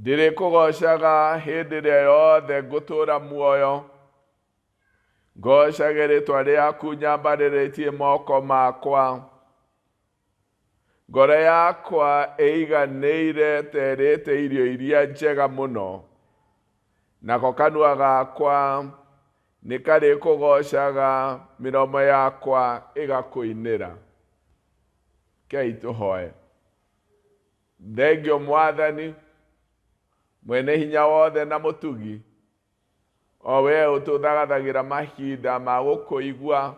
Ndĩrĩkũgocaga hĩndĩ ĩrĩa yothe ngũtũũra muoyo, ngocage rĩĩtwa rĩaku nyambarĩrĩtie moko makwa. Ngoro yakwa ĩiganĩire terĩte irio iria njega mũno, nako kanua gakwa nĩkarĩkũgocaga, mĩromo yakwa ĩgakũinĩra. Kei tũhoe. Thengio Mwathani mwene hinya wothe na mũtugi, o wee ũtũthagathagĩra mahinda ma gũkũigua,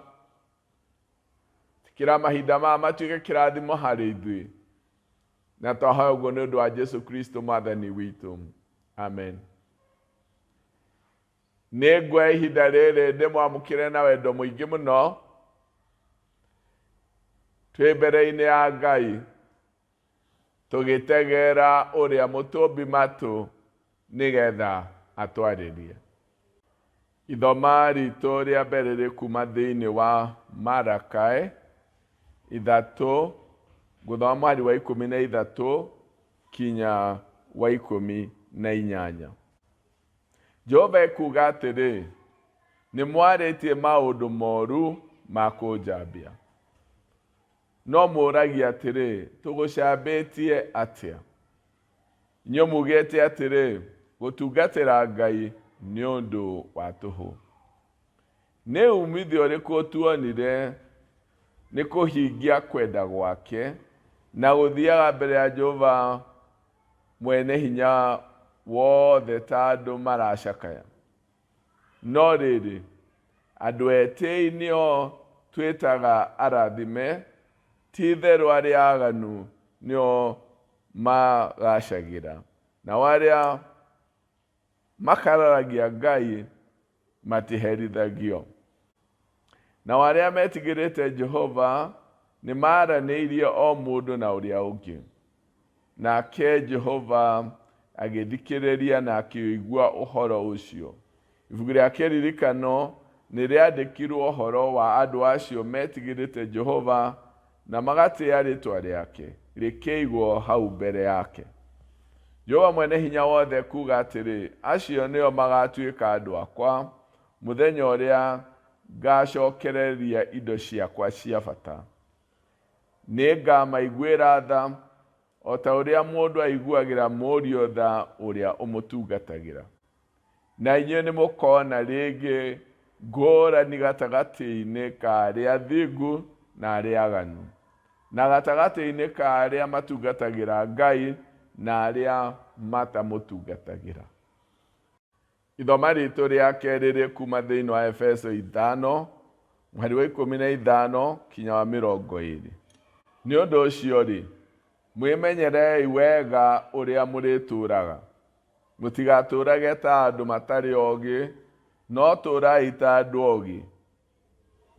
tikĩra mahinda maya matuĩke kĩrathimo harĩ ithuĩ, na twahoya ũguo nĩ ũndũ wa Jesu Kristo Mwathani witũ. Amen. Nĩngwea ihinda rĩrĩ ndĩmwamũkĩre na wendo mũingĩ mũno, twĩ mbere-inĩ ya Ngai, tũgĩtegera ũrĩa mũtũmbi matũ nĩgetha atwarĩrie. Ithoma ritũ rĩa mbere rĩkuma thĩinĩ wa Malakai 3, gũthoma mũhari wa 13 kinya wa 18. Jehova ekuuga atĩrĩ, nĩmwarĩtie maũndũ moru ma kũnjambia. No mũũragia atĩrĩ, tũgũcambĩtie atĩa? Inyuĩ mugĩte atĩrĩ, gũtungatĩra Ngai nĩ ũndũ wa tũhũ. Nĩ umithio ũrĩkũ tuonire nĩ kũhingia kwenda gwake na gũthiaga mbere ya Jehova mwene hinya wothe ta andũ maracakaya? No rĩrĩ, andũ etĩĩ nĩo twĩtaga arathime, ti itherũ arĩa aaganu nĩo magacagĩra, nao arĩa makararagia Ngai matiherithagio. Nao arĩa metigĩrĩte Jehova nĩmaranĩirie o mũndũ na ũrĩa ũngĩ. Nake Jehova agĩthikĩrĩria na akĩigua ũhoro ũcio. Ibuku rĩa kĩririkano nĩrĩandĩkirwo ũhoro wa andũ acio metigĩrĩte Jehova na magatĩĩa rĩĩtwa rĩake, rĩkĩigwo hau mbere yake. Jehova mwene hinya wothe kuuga atĩrĩ, acio nĩo magatuĩka andũ akwa mũthenya ũrĩa ngacokereria indo ciakwa cia bata. Nĩngamaiguĩra tha o ta ũrĩa mũndũ aiguagĩra mũriũ tha ũrĩa ũmũtungatagĩra. Na inyuĩ nĩmũkona rĩngĩ ngũrani gatagatĩ-inĩ ka arĩa athingu na arĩa aganu, na gatagatĩ-inĩ ka arĩa matungatagĩra Ngai na arĩa matamũtungatagĩra. Ithoma ritũ rĩa kerĩ rĩkuma thĩinĩ wa Efeso 5, mũhari wa 15 kinya wa 20. Nĩ ũndũ ũcio-rĩ, mwĩmenyerei wega ũrĩa mũrĩtũũraga. Mũtigatũũrage ta andũ matarĩ oogĩ, no tũũrai ta andũ oogĩ,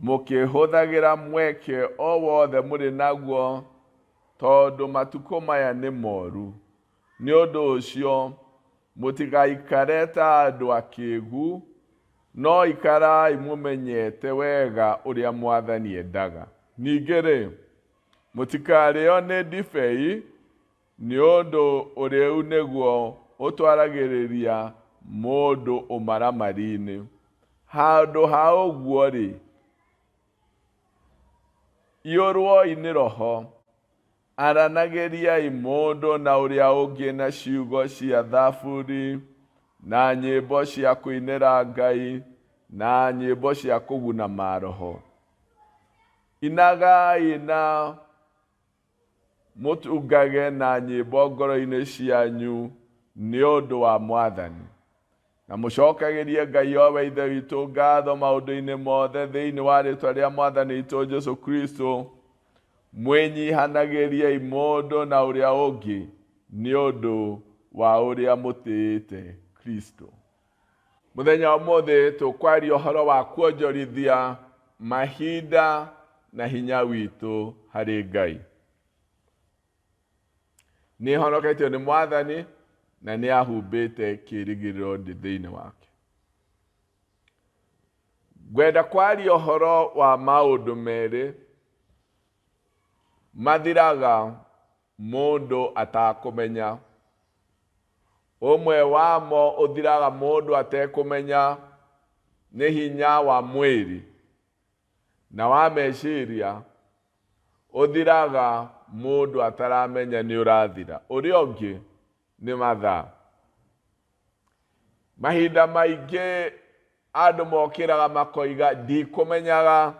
mũkĩhũthagĩra mweke o wothe mũrĩ naguo, tondũ matukũ maya nĩ moru. Nĩ ũndũ ũcio, mũtigaikare ta andũ akĩĩgu, no ikarai mũmenyete wega ũrĩa Mwathani endaga. Ningĩ-rĩ, mũtikarĩo nĩ ndibei, nĩ ũndũ ũrĩu nĩguo ũtwaragĩrĩria mũndũ ũmaramari-inĩ. Handũ ha ũguo-rĩ, iyũrwoi nĩ Roho, aranagĩriai mũndũ na ũrĩa ũngĩ na ciugo cia thaburi, na nyĩmbo cia kũinĩra Ngai, na nyĩmbo cia kũguna maroho. Inagai na mũtungage na nyĩmbo ngoro-inĩ cianyu nĩ ũndũ wa Mwathani. Na mũcokagĩrie Ngai o we Ithe witũ ngatho maũndũ-inĩ mothe thĩinĩ wa rĩĩtwa rĩa Mwathani witũ Jesu Kristo, mwĩnyihanagĩriei mũndũ na ũrĩa ũngĩ nĩ ũndũ wa ũrĩa mũtĩĩte Kristo. Mũthenya ũmũthĩ tũkwaria ũhoro wa kuonjorithia mahinda na hinya witũ harĩ Ngai. Nĩhonoketio nĩ Mwathani na nĩahumbĩte kĩĩrĩgĩrĩro thĩinĩ wake. Ngwenda kwaria ũhoro wa maũndũ merĩ mathiraga mũndũ atakũmenya. Umwe wamo uthiraga mundu atekumenya nĩ hinya wa mwĩrĩ na wa meciria uthiraga mundu ataramenya nĩ ũrathira. Ũrĩa ũngĩ nĩ mathaa. Mahinda maingĩ andũ mokĩraga makoiga ndikũmenyaga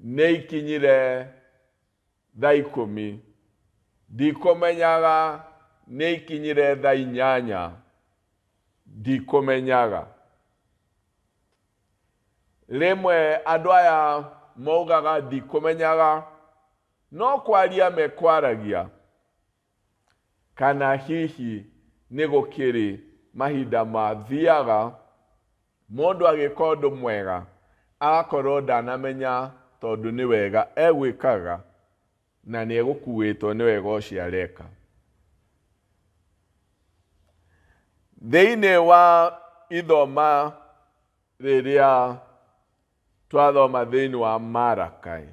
nĩ ikinyire thaa 10, ndikũmenyaga nĩ ikinyire thaa 8, ndikũmenyaga. Rimwe andũ aya maugaga ndikũmenyaga no kwaria mekwaragia, kana hihi nĩ gũkĩrĩ mahinda mathiaga mundu agĩka ũndũ mwega agakorwo ndanamenya tondũ nĩ wega egwĩkaga na nĩ egũkuĩtwo nĩ wega ũcio areka. Thĩinĩ wa ithoma rĩrĩa twathoma thĩinĩ wa Malakai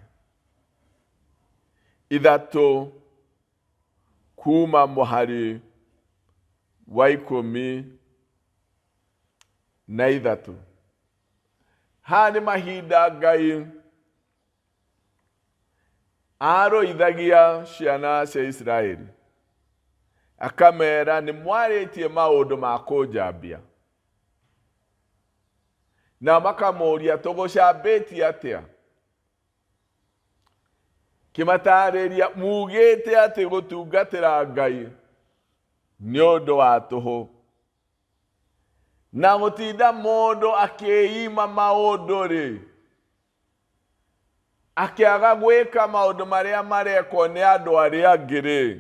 3 kuma mũhari wa 13, haha nĩ mahinda Ngai arũithagia ciana cia Isiraeli, akamera nĩ mwarĩtie maũndũ ma kũnjambia, na makamũria tũgũcambĩtie atĩa. Kĩmatarĩria mugĩte atĩ gũtungatĩra Ngai nĩ ũndũ wa tũhũ, na gũtinda mũndũ akĩima maũndũ-rĩ, akĩaga gwĩka maũndũ marĩa marekwo nĩ andũ arĩa angĩ-rĩ,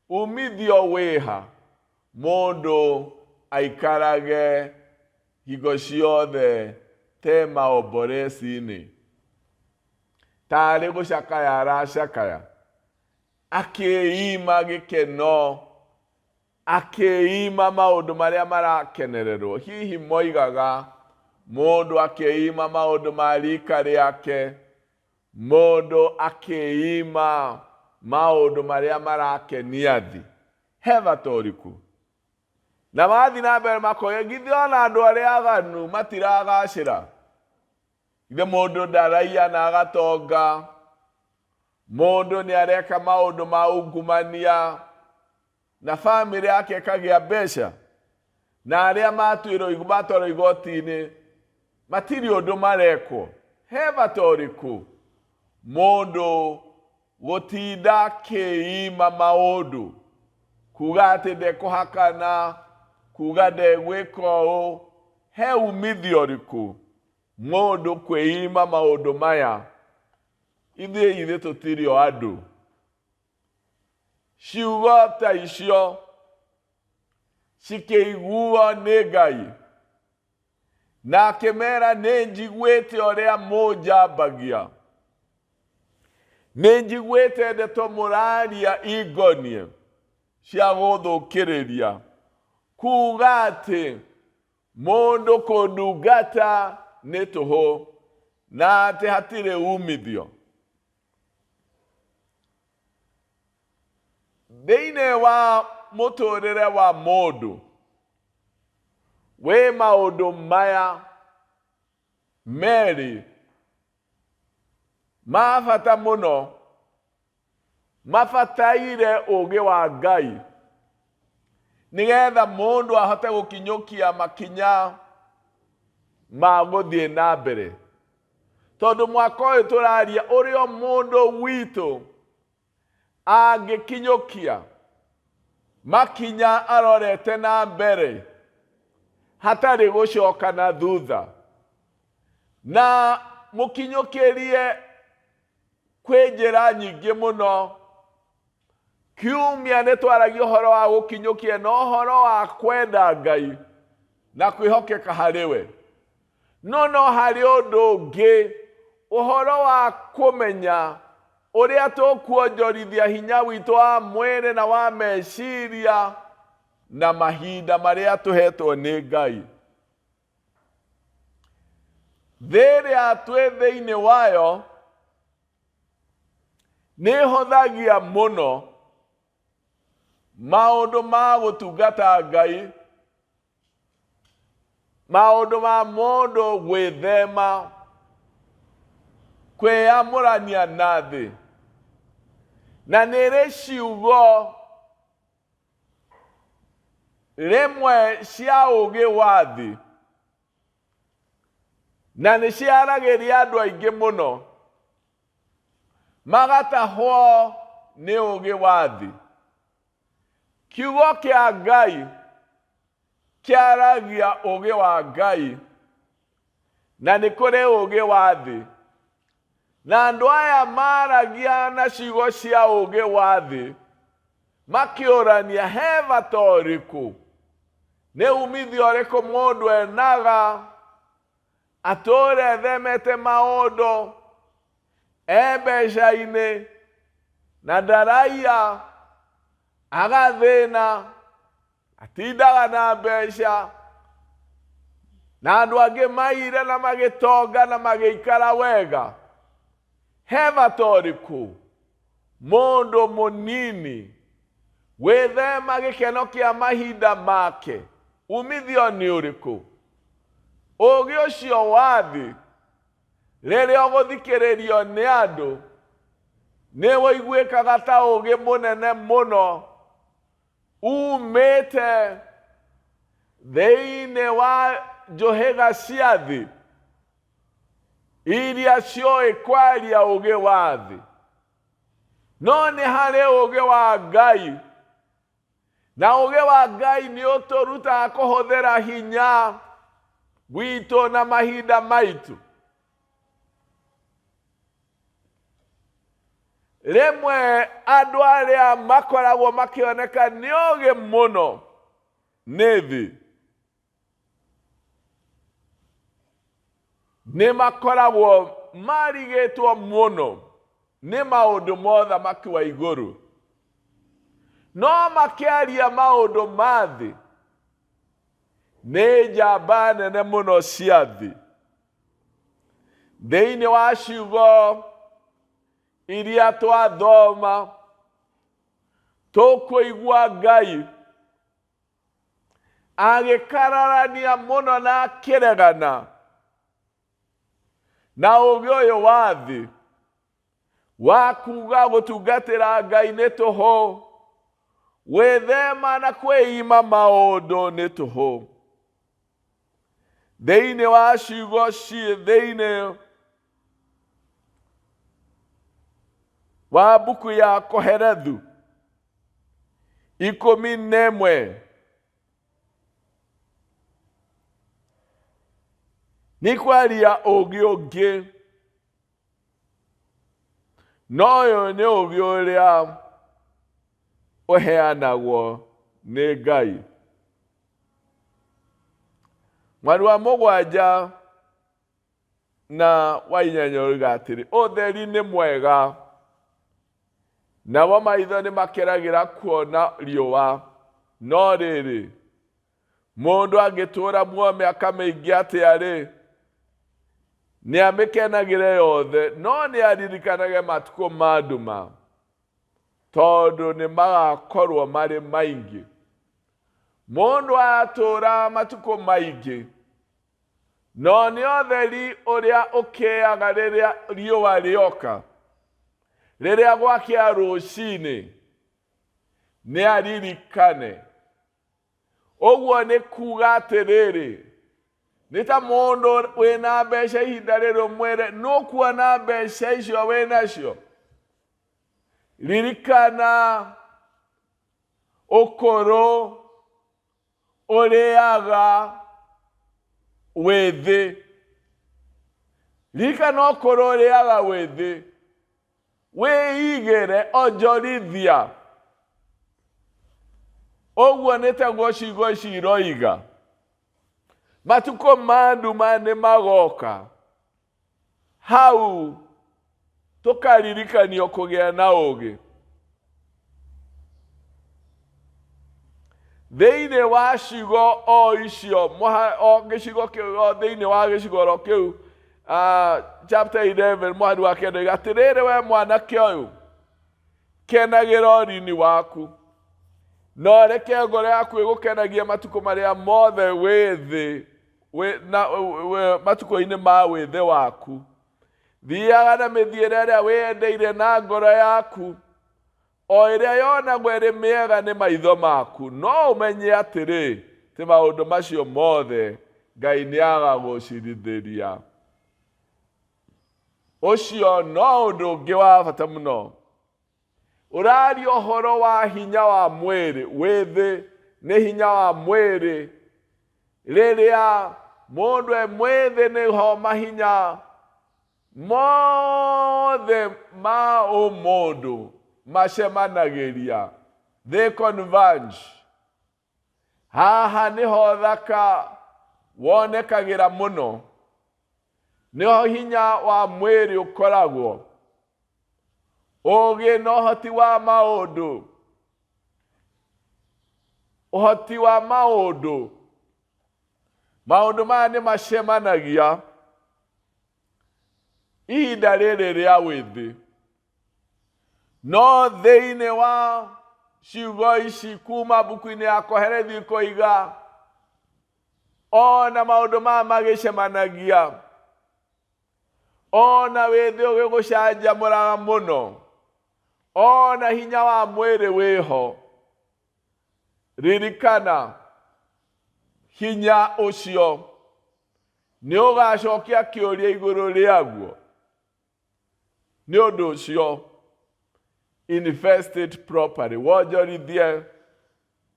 umithio wĩha mũndũ aikarage hingo ciothe te maomboleci-inĩ, tarĩ gũcakaya aracakaya, akĩima gĩkeno, akĩima maũndũ marĩa marakenererwo. Hihi moigaga mũndũ akĩima maũndũ ma rika rĩake, mũndũ akĩima maũndũ marĩa marakenia thĩ. He bata ũrĩkũ? Na mathiĩ na mbere makoya githĩ ona andũ arĩa aganu matiragacĩra? Githĩ mũndũ ndaraiya na agatonga, mũndũ nĩ areka maũndũ ma ungumania na family yake ĩkagĩa mbeca, na arĩa matwarwo igoti-inĩ matirĩ ũndũ marekwo? He bata ũrĩkũ mũndũ gũtinda akĩima maũndũ, kuga atĩ ndekũhakana, kuga ndegwĩka ũũ? He umithio ũrĩkũ mũndũ kwĩima maũndũ maya? Ithuĩ tũtirĩ o andũ. Ciugo ta icio cikĩiguo nĩ Ngai, na akĩmera nĩ njiguĩte ũrĩa mũnjambagia, nĩ njiguĩte ndeto mũraria ingonie cia gũthũkĩrĩria, kuga atĩ mũndũ kũndungata nĩ tũhũ na atĩ hatirĩ umithio. Thĩinĩ wa mũtũrĩre wa mũndũ wĩ maũndũ maya merĩ ma bata mũno, mabataire ũũgĩ wa Ngai nĩgetha mũndũ ahote gũkinyũkia makinya ma gũthiĩ na mbere. Tondũ mwaka ũyũ tũraria ũrĩa mũndũ witũ angĩkinyũkia makinya arorete na mbere hatarĩ gũcoka na thutha, na mũkinyũkĩrie kwĩ njĩra nyingĩ mũno. Kiumia nĩ twaragia ũhoro wa gũkinyũkia na ũhoro wa kwenda Ngai na kwĩhokeka harĩ we. No harĩ ũndũ ũngĩ, ũhoro wa kũmenya ũrĩa tũkuonjorithia hinya witũ wa mwĩrĩ na wa meciria na mahinda marĩa tũhetwo nĩ Ngai. Rĩrĩa twĩ thĩinĩ wayo nĩ hũthagia mũno maũndũ ma gũtungata Ngai, maũndũ ma mũndũ gwĩthema kwĩyamũrania na thĩ, na nĩrĩ ciugo rĩmwe cia ũũgĩ wa thĩ, na nĩ ciaragĩria andũ aingĩ mũno magatahwo nĩ ũũgĩ wa thĩ. Kiugo kĩa Ngai kĩaragia ũũgĩ wa Ngai, na nĩ kũrĩ ũũgĩ wa thĩ, na andũ aya maragia na ciugo cia ũũgĩ wa thĩ makĩũrania he bata ũrĩkũ, nĩ umithio ũrĩkũ mũndũ enaga atũũre ethemete maũndũ mbeca-inĩ na ndaraiya agathĩna atindaga na mbeca, na andũ angĩ maire na magĩtonga na magĩikara wega. He bata ũrĩkũ mũndũ mũnini gwĩthema gĩkeno kĩa mahinda make? Umithio nĩ ũrĩkũ? Ũũgĩ ũcio wa thĩ rĩrĩa ũgũthikĩrĩrio nĩ andũ nĩ ũiguĩkaga ta ũũgĩ mũnene mũno umĩte thĩinĩ wa njũhĩga cia thĩ iria ciũĩ kwaria ũũgĩ wa thĩ. No nĩ harĩ ũũgĩ wa Ngai, na ũũgĩ wa Ngai nĩ ũtũrutaga kũhũthĩra hinya witũ na mahinda maitũ. Rĩmwe andũ arĩa makoragwo makĩoneka nĩ ũũgĩ mũno nĩ thĩ, nĩ makoragwo marigĩtwo mũno nĩ maũndũ ma ũthamaki wa igũrũ, no makĩaria maũndũ ma thĩ nĩ njamba nene mũno cia thĩ. Thĩinĩ wa ciugo iria twathoma tũkũigua Ngai agĩkararania mũno na akĩregana na ũũgĩ ũyũ wa thĩ wa kuuga gũtungatĩra Ngai nĩ tũhũ, gwĩthema na kwĩima maũndũ nĩ tũhũ. Thĩinĩ wa ciugo thĩinĩ wa mbuku ya Koherethu 11 nĩ kwaria ũũgĩ ũngĩ, no ũyũ nĩ ũũgĩ ũrĩa ũheanagwo nĩ Ngai. Mweri wa mũgwanja na wa inyanya oiga atĩrĩ, ũtheri nĩ mwega, namo maitho nĩ makeragĩra kuona riũa, no rĩrĩ mũndũ angĩtũũra muoyo mĩaka mĩingĩ atĩa-rĩ, nĩ amĩkenagĩre yothe, no nĩ aririkanage matukũ ma nduma, tondũ nĩ magakorwo marĩ maingĩ. Mũndũ atũũra matukũ maingĩ, no nĩ ũtheri ũrĩa ũkĩaga rĩrĩa riũa rĩoka, rĩrĩa gwakĩa rũcinĩ nĩ aririkane. Ũguo nĩ kuuga atĩrĩrĩ, nĩ ta mũndũ wĩna mbeca ihinda rĩrĩ mwĩre nũkuona mbeca icio wĩnacio, ririkana ũkũrũ ũrĩaga wĩ thĩ, ririkana ũkũrũ ũrĩaga wĩ thĩ, wĩigĩre onjorithia. Ũguo nĩ taguo ciugo ici iroiga, matukũ ma nduma nĩ magoka, hau tũkaririkanio kũgĩa na ũũgĩ. Thĩinĩ wa ciugo o icio, o gĩcigo kĩu, thĩinĩ wa gĩcigo kĩu chapter 11 mũhari wa kenda oiga atĩrĩrĩ, we mwanake ũyũ kenagĩra ũrini waku, no reke ngoro yaku igukenagia matuko maria mothe withi matuko-inĩ ma wĩthĩ waku. Thiaga na mĩthiĩre ĩrĩa wĩyendeire na ngoro yaku, o ĩrĩa yonagwo ĩrĩ mĩega nĩ maitho maku. No ũmenye atĩrĩ, ti maũndũ macio mothe Ngai nĩagagũcirithĩria. Ũcio no ũndũ ũngĩ wa bata mũno. Ũraria ũhoro wa hinya wa mwĩrĩ. Wĩthĩ nĩ hinya wa mwĩrĩ. Rĩrĩa mũndũ e mwĩthĩ nĩho mahinya mothe ma ũmũndũ macemanagĩria. They converge. Haha nĩho thaka wonekagĩra mũno. Nĩho hinya wa mwĩrĩ ũkoragwo. Ũgĩ na ũhoti wa maũndũ. Ũhoti wa maũndũ. Maũndũ maya nĩ macemanagia ihinda rĩrĩ rĩa wĩthĩ. No thĩinĩ wa ciugo ici kuma mbuku-inĩ ya Koherethi koiga, ona maũndũ maya magĩcemanagia, ona wĩthĩ ũgĩgũcanjamũraga mũno, ona hinya wa mwĩrĩ wĩho, ririkana hinya ũcio nĩ ũgacokia kĩũria igũrũ rĩaguo. Nĩ ũndũ ũcio, invest it properly. Wonjorithie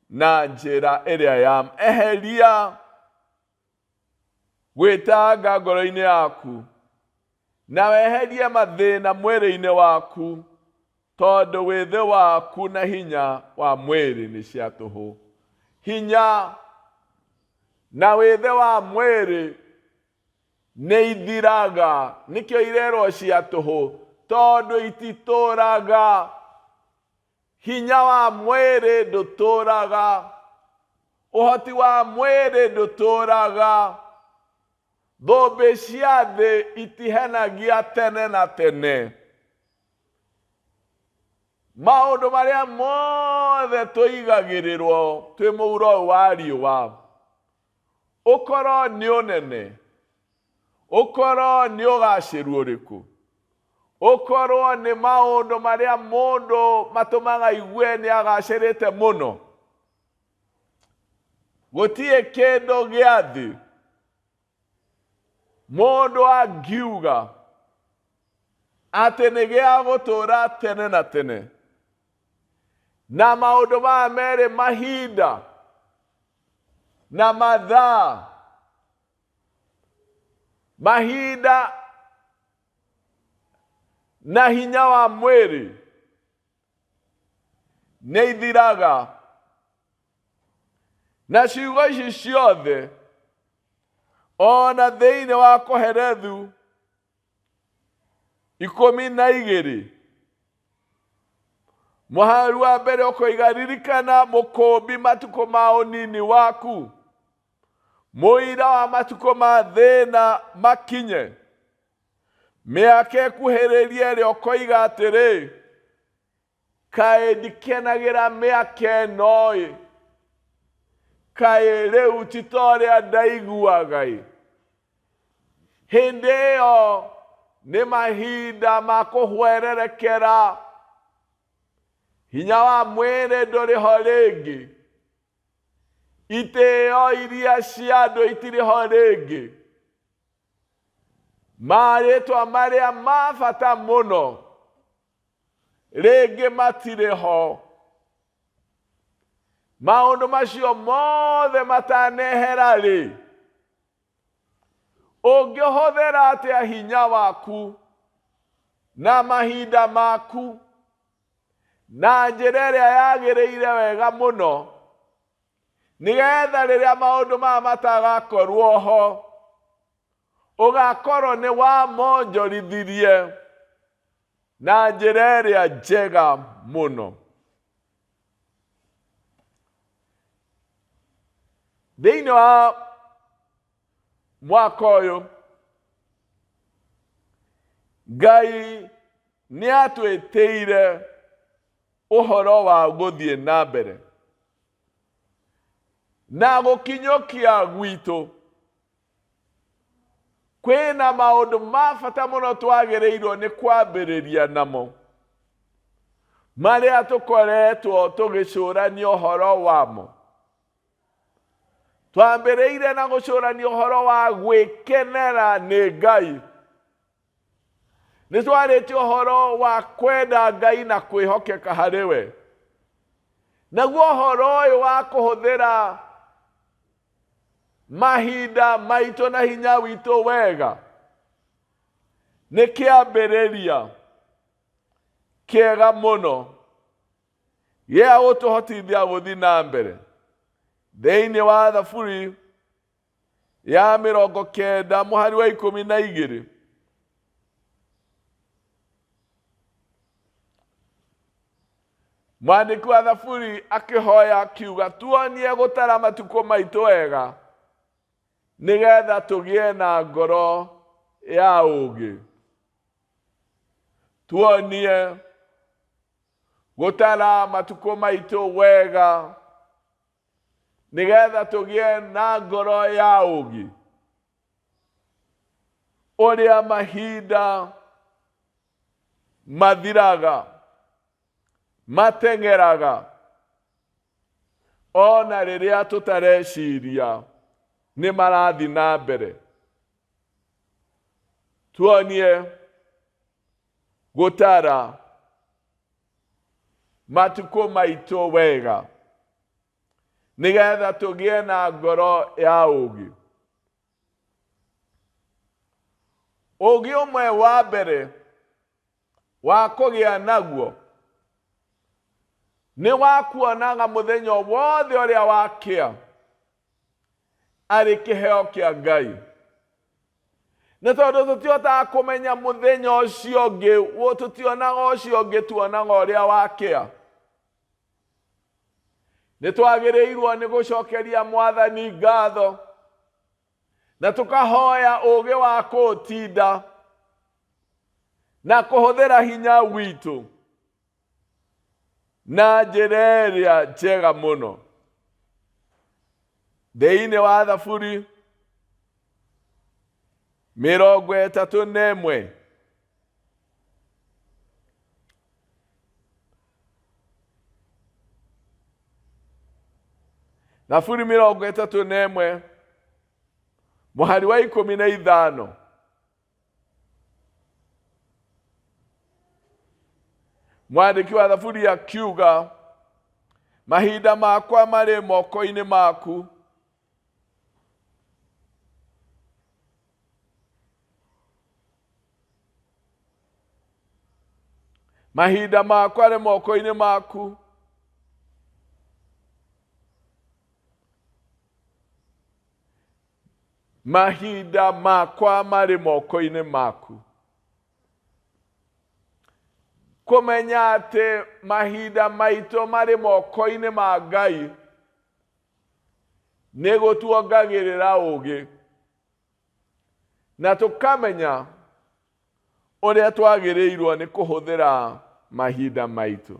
na njĩra ĩrĩa ya eheria gwĩtanga ngoro-inĩ yaku, na weherie mathĩna mwĩrĩ-inĩ waku, tondũ wĩthĩ waku na hinya wa mwĩrĩ nĩ cia tũhũ. Hinya na wĩthĩ wa mwĩrĩ nĩ ithiraga. Nĩkĩo irerwo cia tũhũ, tondũ ititũraga. Hinya wa mwĩrĩ ndũtũraga. Ũhoti wa mwĩrĩ ndũtũraga. Thũmbĩ cia thĩ itihenagia tene na tene. Maũndũ marĩa mothe tũigagĩrĩrwo twĩ mũhuro ũyũ wa riũa, ũkorwo nĩ ũnene, ũkorwo nĩ ũgacĩru ũrĩkũ, ũkorwo nĩ maũndũ marĩa mũndũ matũmaga igue nĩ agacĩrĩte mũno, gũtirĩ kĩndũ gĩa thĩ mũndũ angiuga atĩ nĩ gĩa gũtũra tene na tene. Na maũndũ maya merĩ, mahinda na mathaa, mahinda na hinya wa mwĩrĩ nĩ ithiraga. Na ciugo ici ciothe ona thĩinĩ wa Koherethu 12 mũhari wa mbere ũkoiga, ririkana mũkũũmbi matukũ ma ũnini waku, mũira wa matukũ ma thĩna makinye. Mĩaka ĩkuhĩrĩrie ĩrĩa ũkoiga atĩrĩ, kaĩ ndikenagĩra mĩaka ĩno, kaĩ rĩu ti ta ũrĩa ndaiguaga. Hĩndĩ ĩyo nĩ mahinda ma kũhwererekera. Hinya wa mwĩrĩ ndũrĩ ho rĩngĩ. Itĩo iria cia andũ itirĩ ho rĩngĩ. Marĩtwa marĩa ma bata mũno rĩngĩ matirĩ ho. Maũndũ macio mothe matanehera rĩ, ũngĩhũthĩra atĩa hinya waku na mahinda maku na njĩra ĩrĩa yagĩrĩire wega mũno, nĩgetha rĩrĩa maũndũ maya matagakorwo ho, ũgakorwo nĩ wamonjorithirie na njĩra ĩrĩa njega mũno. Thĩinĩ wa mwaka ũyũ, Ngai nĩ atwĩtĩire ũhoro wa gũthiĩ na mbere. na gukinyokia gwitũ kwĩna maũndũ ma bata mũno twagĩrĩirwo nĩ kwambĩrĩria namo marĩa tũkoretwo tũgĩcũrania ũhoro wamo. Twambĩrĩire na gũcũrania ũhoro wa gwĩkenera nĩ Ngai. Nĩ twarĩtie ũhoro wa kwenda Ngai na kwĩhokeka harĩ we. Naguo ũhoro ũyũ wa kũhũthĩra mahinda maitũ na hinya witũ wega nĩ kĩambĩrĩria kĩega mũno gĩa gũtũhotithia gũthiĩ na mbere. Thĩinĩ wa Thaburi ya 90 mũhari wa 12, mwandĩki wa Thaburi akĩhoya akiuga, tuonie gũtara matukũ maitũ wega nĩgetha tũgĩe na ngoro ya ũũgĩ. Tuonie gũtara matukũ maitũ wega nĩgetha tũgĩe na ngoro ya ũũgĩ. Ũrĩa mahinda mathiraga, mateng'eraga, ona rĩrĩa tũtareciria nĩ marathiĩ na mbere. Tuonie gũtara matukũ maitũ wega nĩgetha tũgĩe na ngoro ya ũũgĩ. Ũũgĩ ũmwe wa mbere wa kũgĩa naguo nĩ wa kuonaga mũthenya wothe ũrĩa wakĩa arĩ kĩheo kĩa Ngai. Nĩ tondũ tũtihotaga kũmenya mũthenya ũcio ũngĩ, tũtionaga ũcio ũngĩ, tuonaga ũrĩa wakĩa. Nĩ twagĩrĩirwo nĩ gũcokeria Mwathani ngatho na tũkahoya ũũgĩ wa kũũtinda na kũhũthĩra hinya witũ na njĩra ĩrĩa njega mũno. Thĩinĩ wa Thaburi 31, Thaburi 31 mũhari wa 15, mwandĩki wa Thaburi akiuga, mahinda makwa marĩ moko-inĩ maku, mahinda makwa marĩ moko-inĩ maku, mahinda makwa marĩ moko-inĩ maku. Kũmenya atĩ mahinda maitũ marĩ moko-inĩ ma Ngai nĩ gũtuongagĩrĩra ũũgĩ, na tũkamenya ũrĩa twagĩrĩirwo nĩ kũhũthĩra mahinda maitũ.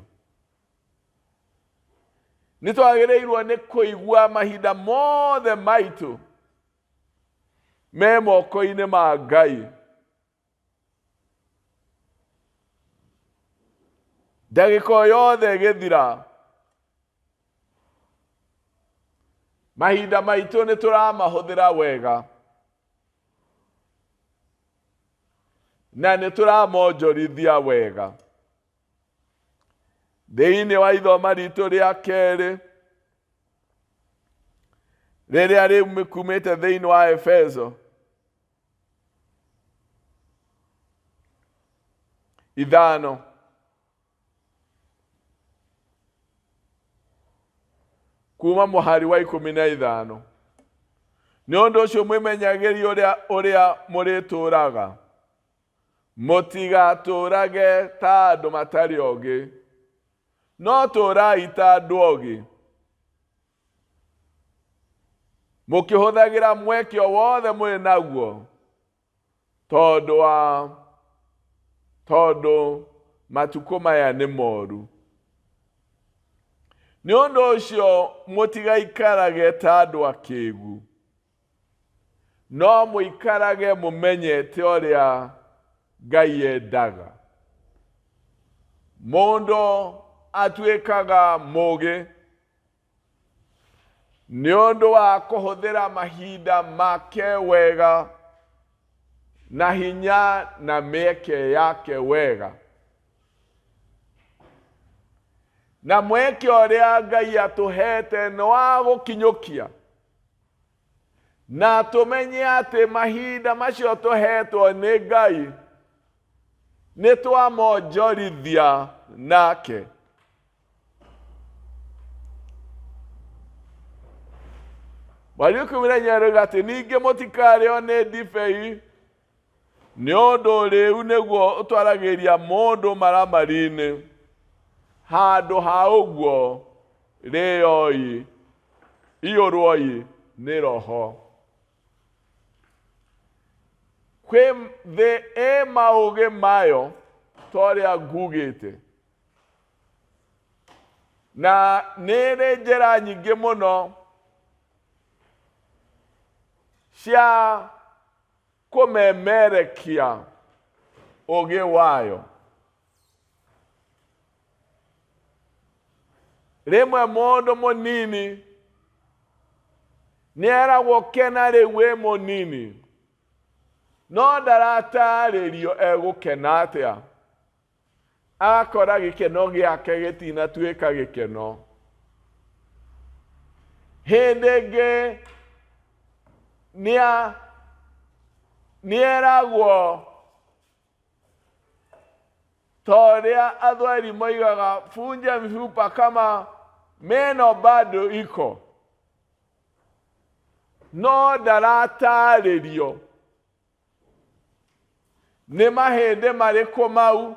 Nĩ twagĩrĩirwo nĩ kũigua mahinda mothe maitũ me moko-inĩ ma Ngai. Ndagĩka yothe ĩgĩthira, mahinda maitũ nĩ tũramahũthĩra wega na nĩ tũramonjorithia wega. Thĩinĩ wa ithoma ritũ rĩa kerĩ rĩrĩa rĩkumĩte thĩinĩ wa Efeso 5, kuma mũhari wa 15, nĩ ũndũ ũcio mwĩmenyagĩrie ũrĩa mũrĩtũũraga, mũtigatũũrage ta andũ matarĩ ogĩ, no tũũrai ta andũ ogĩ, mũkĩhũthagĩra mweke wothe mũrĩ naguo, tondũ matukũ maya nĩ moru. nĩ ũndũ ũcio mũtigaikarage ta andũ akĩĩgu, no mũikarage mũmenyete ũrĩa Ngai endaga. Mũndũ atuĩkaga mũũgĩ nĩ ũndũ wa kũhũthĩra mahinda make wega na hinya na mĩeke yake wega. Na mweke ũrĩa Ngai atũhete nĩ wa gũkinyũkia, na tũmenye atĩ mahinda macio tũhetwo nĩ Ngai nĩ twamonjorithia nake. Mweri 14 rĩu atĩ ningĩ mũtikarĩo nĩ ndibei, nĩ ũndũ rĩu nĩguo ũtwaragĩria mũndũ maramari-inĩ. Handũ ha ũguo rĩoi iyũrwoi nĩ Roho. Kwĩ thĩ ĩ maũgĩ mayo ta ũrĩa ngugĩte, na nĩ ĩrĩ njĩra nyingĩ mũno cia kũmemerekia ũgĩ wayo. Rĩmwe mũndũ mũnini nĩeragwo kena rĩu wĩ mũnini, no ndaratarĩrio egũkena atĩa. Agakora gĩkeno gĩake gĩtinatuĩka gĩkeno. Hĩndĩ ĩngĩ nĩeragwo ta ũrĩa athweri moigaga, funja mifupa kama meno bado iko, no ndaratarĩrio nĩ mahĩndĩ marĩkũ mau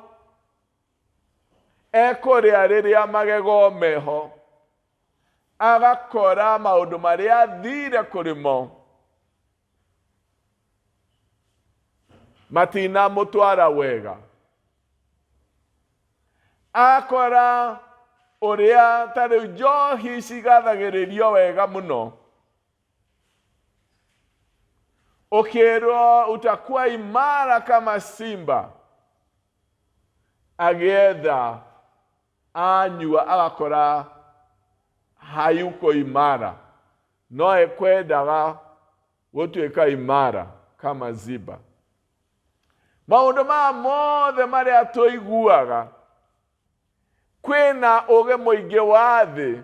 ekũrĩa rĩrĩa magego meho. Agakora maũndũ marĩa athire kũrĩ mo matinamũtwara wega. Akora ũrĩa ta rĩu njohi cigathagĩrĩrio wega mũno, ukĩrwo utakuwa imara kama simba, agĩetha anyua agakora hayuko imara, no ekwendaga gũtuĩka imara kama ziba. Maũndũ maya mothe marĩa tũiguaga, kwĩna ũgĩ mũingĩ wa thĩ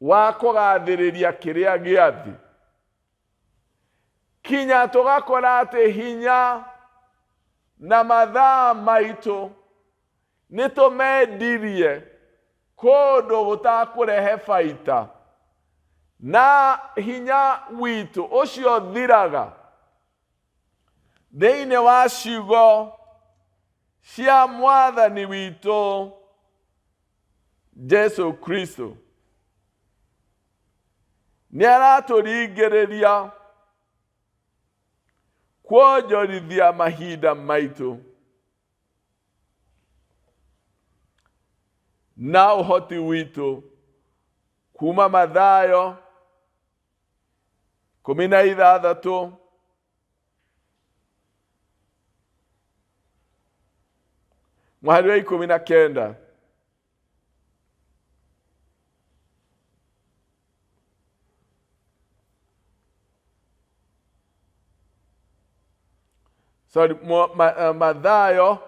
wa kũgathĩrĩria kĩrĩa gĩa thĩ, kinya tũgakora atĩ hinya na mathaa maitũ nĩtũmendirie kũndũ gũtakũrehe baita, na hinya witũ ũcio thiraga thĩinĩ wa ciugo cia Mwathani witũ Jesu Kristo. Nĩaratũringĩrĩria kuonjorithia mahinda maitũ na ũhoti witũ kuma Mathayo 16 mũhari wa 19. Mathayo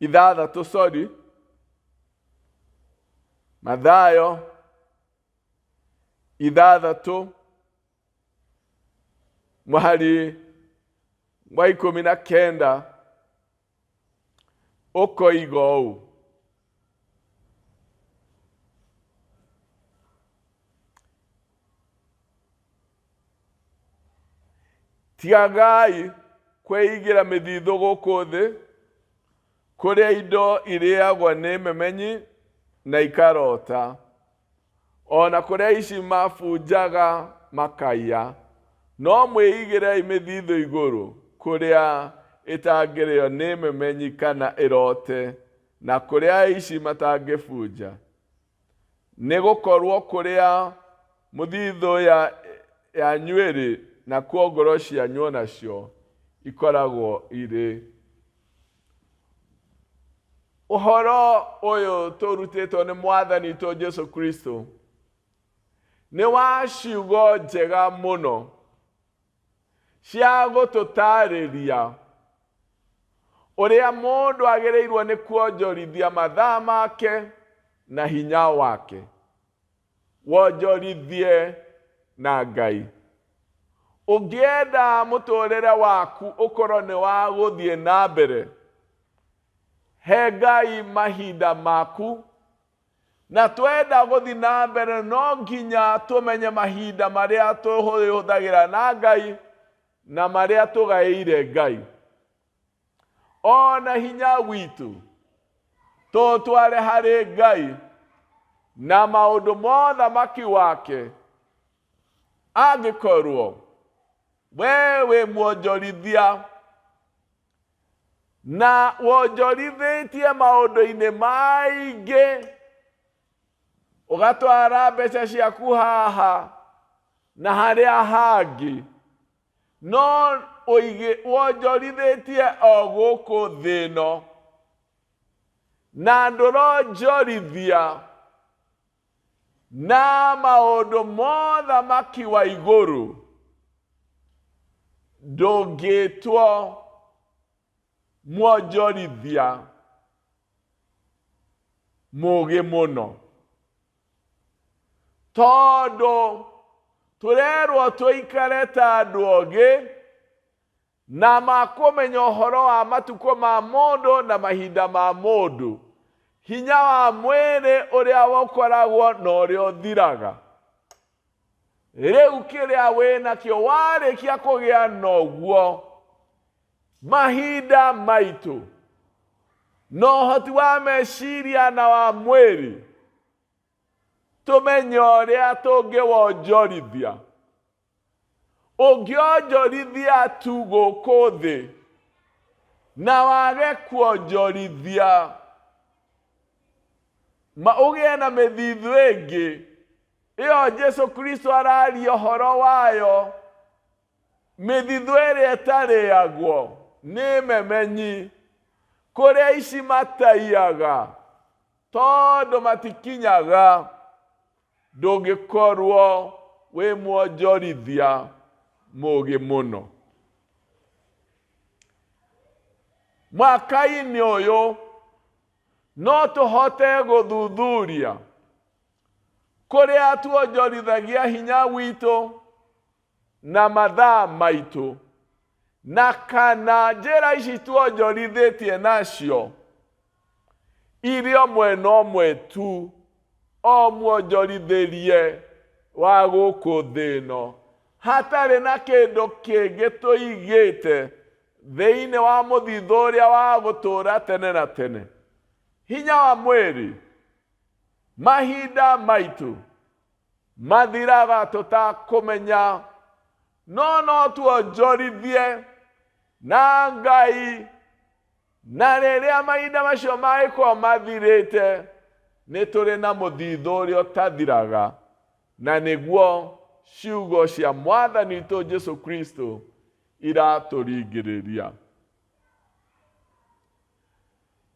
6, Mathayo 6 mũhari wa 19 ũkoiga ũũ: tiagai kwĩigĩra mĩthithũ gũkũ thĩ, kũrĩa indo irĩagwo nĩ memenyi na ikarota, ona kũrĩa ici mabunjaga makaiya, no mwĩigĩrei mĩthithũ igũrũ, kũrĩa ĩtangĩrĩo nĩ memenyi kana ĩrote, na kuria ici matangĩbunja nĩ gũkorwo kuria mũthithũ ya nywĩrĩ na kuongoro cianyu nacio ikoragwo irĩ. Ũhoro ũyũ tũrutĩtwo nĩ Mwathani witũ Jesu Kristo nĩ wa ciugo njega mũno cia gũtũtarĩria ũrĩa mũndũ agĩrĩirwo nĩ kuonjorithia mathaa make na hinya wake, wonjorithie na Ngai. Ũngĩenda mũtũrĩre waku ũkorwo nĩ wa gũthiĩ na mbere, he Ngai mahinda maku, na twenda gũthiĩ na mbere no nginya tũmenye mahinda marĩa tũhũthagĩra na Ngai na marĩa tũgaĩire Ngai. Ona hinya witũ tũtware harĩ Ngai na maũndũ mothamaki wake, angĩkorwo we wĩ mwonjorithia na wonjorithĩtie maũndũ-inĩ maingĩ, ũgatwara mbeca ciaku haha na harĩa hangĩ, no wonjorithĩtie o gũkũ thĩ ĩno na ndũronjorithia na maũndũ mothamaki wa igũrũ, ndũngĩtwo mwonjorithia mũũgĩ mũno, tondũ tũrerwo tũikare ta andũ ogĩ na makũmenya ũhoro wa matukũ ma mũndũ na mahinda ma mũndũ, hinya wa mwĩrĩ ũrĩa ũkoragwo na ũrĩa ũthiraga. Rĩu kĩrĩa wĩnakĩo warĩkia kũgĩa noguo, mahinda maitũ na ũhoti wa meciria na wa mwĩrĩ, tũmenye ũrĩa tũngĩwonjorithia. Ũngĩonjorithia tu gũkũ thĩ na wage kuonjorithia ũgĩe na mĩthithũ ĩngĩ, ĩyo Jesu Kristo araria ũhoro wayo, mĩthithũ ĩrĩa ĩtarĩagwo nĩ memenyi, kũrĩa ici mataiaga tondũ matikinyaga, ndũngĩkorwo wĩ mwonjorithia mũũgĩ mũno. Mwaka-inĩ ũyũ no tũhote gũthuthuria kũrĩa tuonjorithagia hinya witũ na mathaa maitũ, na kana njĩra ici tuonjorithĩtie nacio irĩ o mwena ũmwe tu, o mwonjorithĩrie wa gũkũ thĩ ĩno, hatarĩ na kĩndũ kĩngĩ tũigĩte thĩinĩ wa mũthithũ ũrĩa wa gũtũũra tene na tene. Hinya wa mwĩrĩ, mahinda maitũ mathiraga tũtakũmenya, no tuonjorithie na Ngai, na rĩrĩa mahinda macio mangĩkorwo mathirĩte, nĩ tũrĩ na mũthithũ ũrĩa ũtathiraga, na nĩguo ciugo cia Mwathani witũ Jesu Kristo iratũringĩrĩria.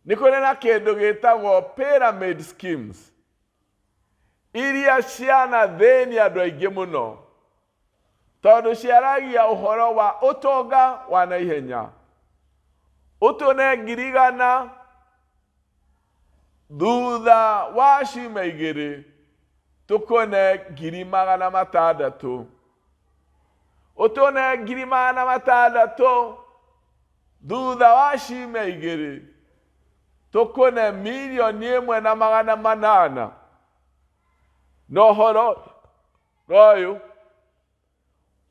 Nĩ kũrĩ na kĩndũ gĩtagwo pyramid schemes, iria cianathĩnia andũ aingĩ mũno, tondũ ciaragia ũhoro wa ũtonga wa naihenya. Ũtũne ngiri igana, thutha wa ciumia igĩrĩ tũkone ngiri 600. Ũtũne ngiri 600, thutha wa ciumia igĩrĩ tũkone 1,800,000. No ũhoro ũyũ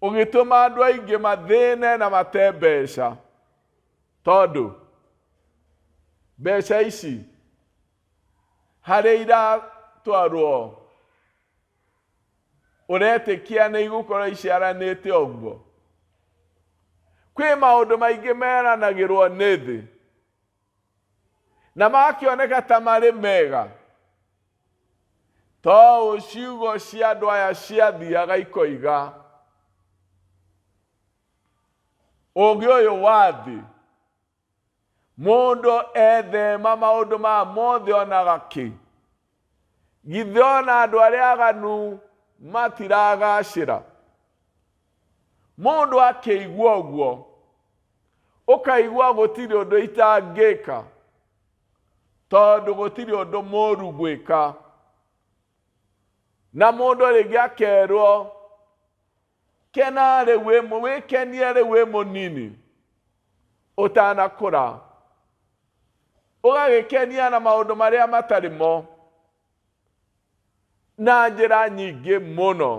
ũgĩtũma andũ aingĩ mathĩne na mate mbeca, tondũ mbeca ici harĩ iratwarwo ũretĩkia nĩ igũkorwo iciaranĩte ũguo. Kwĩ maũndũ maingĩ meranagĩrwo nĩ thĩ, na makĩoneka ta marĩ mega, to ciugo cia andũ aya ciathiaga ikoiga ũũgĩ ũyũ wa thĩ, mũndũ ethema maũndũ maya mothe onaga kĩ, githĩ ona andũ arĩa aganu matiragacĩra. Mũndũ akĩigua ũguo, ũkaigua gũtirĩ ũndũ itangĩka, tondũ gũtirĩ ũndũ mũũru gwĩka. Na mũndũ rĩngĩ akerwo kena rĩu wĩkenie rĩu wĩ mũnini ũtanakũra, ũgagĩkenia na maũndũ marĩa matarĩ mo, na njĩra nyingĩ mũno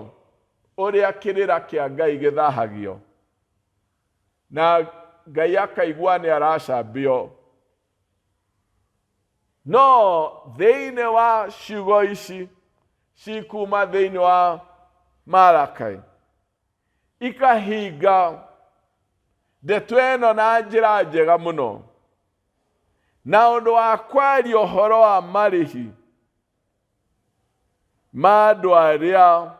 ũrĩa kĩrĩra kĩa Ngai gĩthahagio, na Ngai akaigua nĩ aracambio. No thĩinĩ wa ciugo ici cikuma thĩinĩ wa Malakai, ikahinga ndeto ĩno na njĩra njega mũno, na ũndũ wa kwaria ũhoro wa marĩhi ma andũ arĩa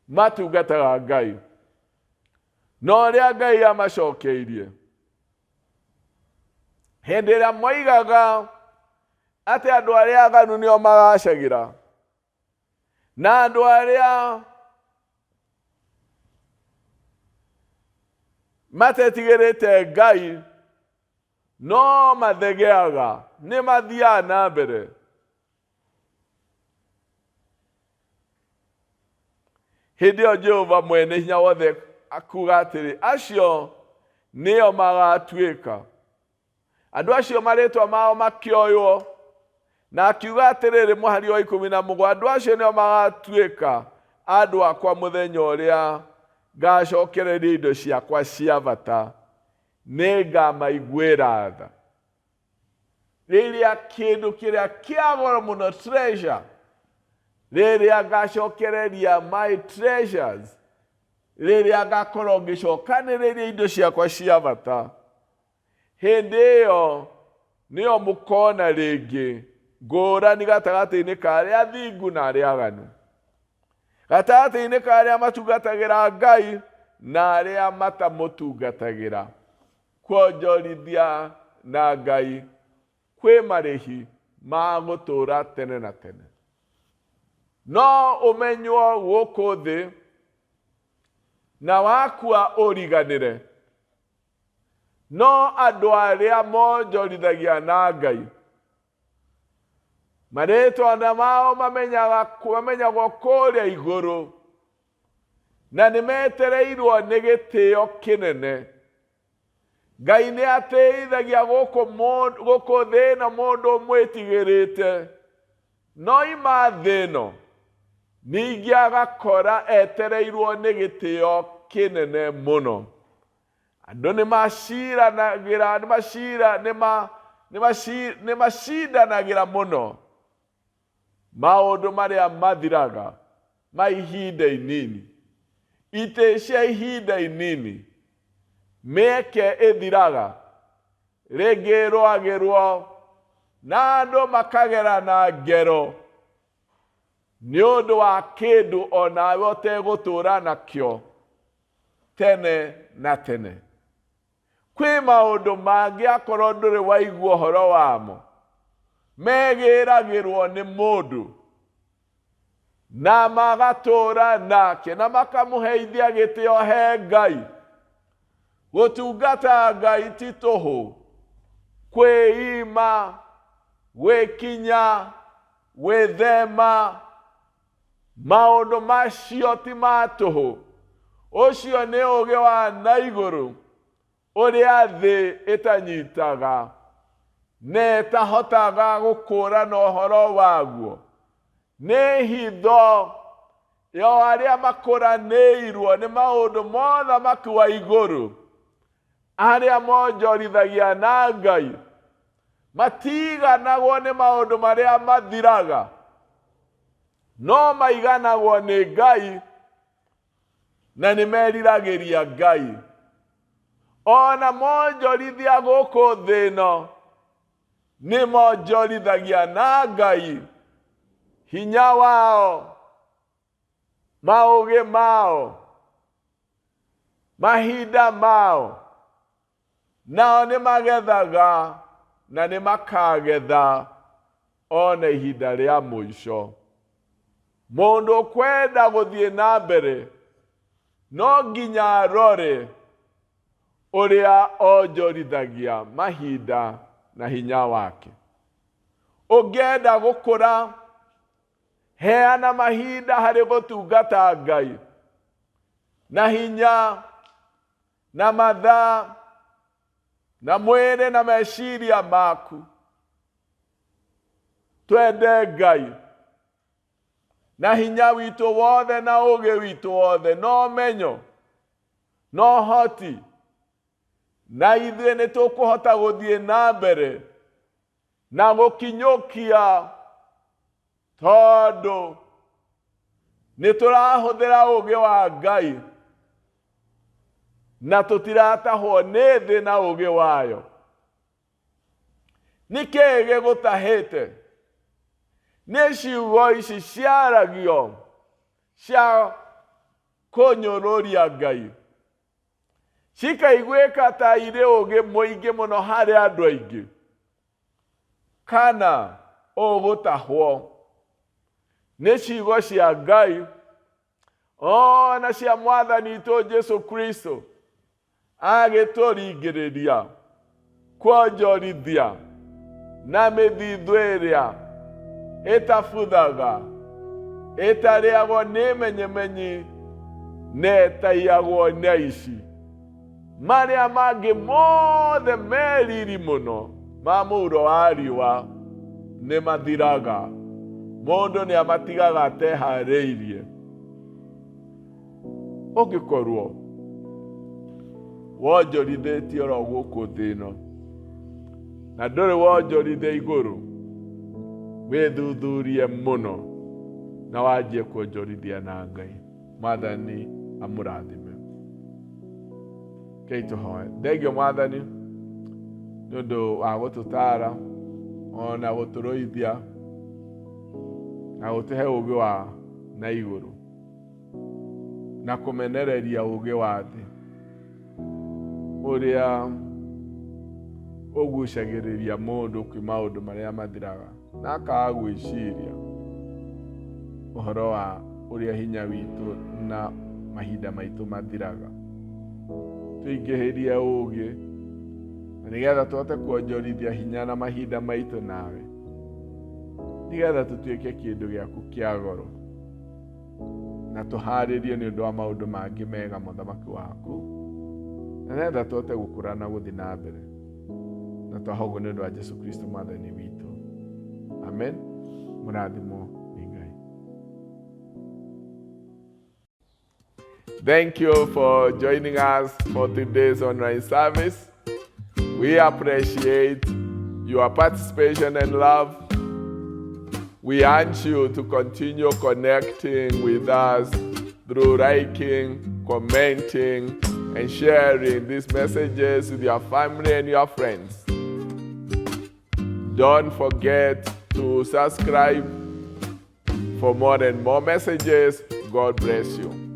matungataga Ngai, na ũrĩa Ngai amacokeirie. Hĩndĩ ĩrĩa moigaga atĩ andũ arĩa aganu nĩo magacagĩra, na andũ arĩa matetigĩrĩte Ngai no mathegeaga, nĩ mathiaga na mbere. Hĩndĩ ĩyo Jehova mwene hinya wothe akuga atĩrĩ, acio nĩo magatuĩka. Andũ acio marĩtwa mao makĩoywo, na akiuga atĩrĩrĩ mũhari wa 17, andũ acio nĩo magatuĩka andũ akwa mũthenya ũrĩa ngacokereria indo ciakwa cia bata, nĩngamaiguĩra tha. Rĩrĩa kĩndũ kĩrĩa kĩa goro mũno, treasure, rĩrĩa ngacokereria my treasures, rĩrĩa ngakorwo ngĩcokanĩrĩria indo ciakwa cia bata, hĩndĩ ĩyo nĩyo mũkona rĩngĩ ngũrani gatagatĩ-inĩ ka arĩa athingu na arĩa aganu, gatagatĩ-inĩ ka arĩa matungatagĩra Ngai na arĩa matamũtungatagĩra. Kuonjorithia na Ngai kwĩ marĩhi ma gũtũũra tene na tene. No ũmenywo gũkũ thĩ na wakua ũriganĩre, no andũ arĩa monjorithagia na Ngai marĩtwa mao mamenyagwo kũrĩa igũrũ, na nĩ metereirwo nĩ gĩtĩo kĩnene. Ngai nĩ atĩithagia gũkũ thĩ na mũndũ mwĩtigĩrĩte, no ima thĩ ĩno ningĩ agakora etereirwo nĩ gĩtĩo kĩnene mũno. Andũ nĩ macindanagĩra mũno maũndũ marĩa mathiraga ma ihinda inini, itĩ cia ihinda inini, mĩeke ĩthiraga, rĩngĩ rwagĩrwo na andũ makagera na ngero nĩ ũndũ wa kĩndũ onawe ũtegũtũũra nakĩo tene na tene. Kwĩ maũndũ mangĩ akorwo ndũrĩ waigua ũhoro wamo, megĩragĩrwo nĩ mũndũ na magatũũra nake na makamũheithia gĩtĩo he Ngai. Gũtungata Ngai ti tũhũ, kwĩima, gwĩkinya, gwĩthema, maũndũ macio ti ma tũhũ. Ũcio nĩ ũũgĩ wa na igũrũ ũrĩa thĩ ĩtanyitaga na ĩtahotaga gũkũũrana ũhoro waguo. Nĩ hitho yo arĩa makũranĩirwo nĩ maũndũ mothamaki wa igũrũ, arĩa monjorithagia na Ngai, matiganagwo nĩ maũndũ marĩa mathiraga, no maiganagwo nĩ Ngai na nĩ meriragĩria Ngai. ona monjorithia gũkũ thĩ ĩno nĩ monjorithagia na Ngai hinya wao, maũgĩ mao, mahinda mao, nao nĩ magethaga na nĩ makagetha ona ihinda rĩa mũico. Mũndũ kwenda gũthiĩ na mbere no nginya arore ũrĩa onjorithagia mahinda na hinya wake. Ũngĩenda gũkũra, heana mahinda harĩ gũtungata Ngai na hinya na mathaa na mwĩrĩ na meciria maku. Twende Ngai na hinya witũ wothe na ũgĩ witũ wothe na ũmenyo na ũhoti, na ithuĩ nĩ tũkũhota gũthiĩ na mbere na gũkinyũkia, tondũ nĩ tũrahũthĩra ũgĩ wa Ngai na tũtiratahwo nĩ thĩ na ũgĩ wayo. Nĩkĩĩ gĩgũtahĩte? Nĩ ciugo ici ciaragio cia kũnyũrũria Ngai, cikaiguĩka ta irĩ ũgĩ mũingĩ mũno harĩ andũ aingĩ, kana ũgũtahwo nĩ ciugo cia Ngai ona cia Mwathani witũ Jesũ Kristo agĩtũringĩrĩria kwonjorithia na mĩthithũ ĩrĩa ĩtabuthaga, ĩtarĩagwo nĩ menyemenyi na ĩtaiyagwo nĩ aici, marĩa mangĩ mothe meriri mũno ma mũhuro wa riũa nĩ mathiraga. Mũndũ nĩ amatigaga ateharĩirie. Ũngĩkorwo wonjorithĩtio oro gũkũ thĩ ĩno na ndũrĩ wonjorithia igũrũ, wĩthuthurie mũno na wanjie kwonjorithia na Ngai. Mwathani amũrathime. Kei tũhoe. Thengio Mwathani nĩ ũndũ wa gũtũtara ona gũtũrũithia na gũtũhe ũgĩ wa na igũrũ na kũmenereria ũgĩ wa thĩ ũrĩa ũgucagĩrĩria mũndũ kwĩ maũndũ marĩa mathiraga na akaga gwĩciria ũhoro wa ũrĩa hinya witũ na mahinda maitũ mathiraga. Tũingĩhĩrie ũgĩ na nĩgetha tũhote kwonjorithia hinya na mahinda maitũ nawe, nĩgetha tũtuĩke kĩndũ gĩaku kĩa goro na tũharĩrie nĩ ũndũ wa maũndũ mangĩ mega mũthamaki waku, na nĩgetha tũhote gũkũra na gũthiĩ na mbere, na twahoguo nĩ ũndũ wa Jesũ Kristo Mwathani witũ. Amen. Mũrathimwo nĩ Ngai. Thank you for joining us for today's online service. We appreciate your participation and love. We urge you to continue connecting with us through liking, commenting, and sharing these messages with your family and your friends. Don't forget to subscribe for more and more messages. God bless you.